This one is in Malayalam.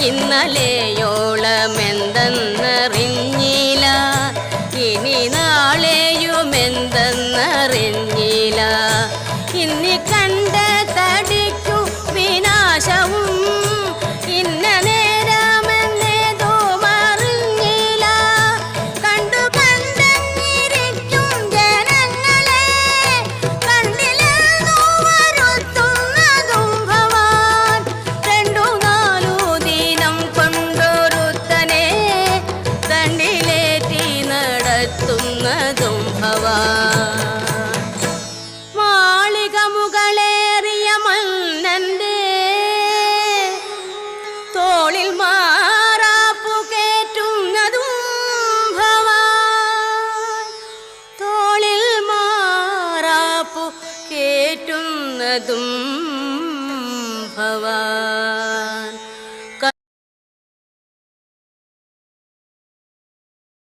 ഇന്നലെയോളമെന്തെന്നറിഞ്ഞില്ല, ഇനി നാളെയുമെന്തെന്നറിഞ്ഞില്ല. ഇന്നി കണ്ട തടിക്കു വിനാശവും ഇന്ന നേരമെന്നേതും അറിഞ്ഞില്ല. കണ്ടു കണ്ടെന്നിരിക്കും ജനങ്ങളെ കണ്ടില്ലെന്നു വരുത്തുന്നതും ഭവാൻ. 2-4 ദിനം കൊണ്ടൊരുത്തനെ തണ്ടിലേറ്റി നടത്തുന്നതും ഭവാൻ. മാളിക മുകളേറിയ മന്നന്റെ തോളിൽ മാറാപ്പു കേറ്റുന്നതും ഭവാൻ. തോളിൽ മാറാപ്പു കേറ്റുന്നതും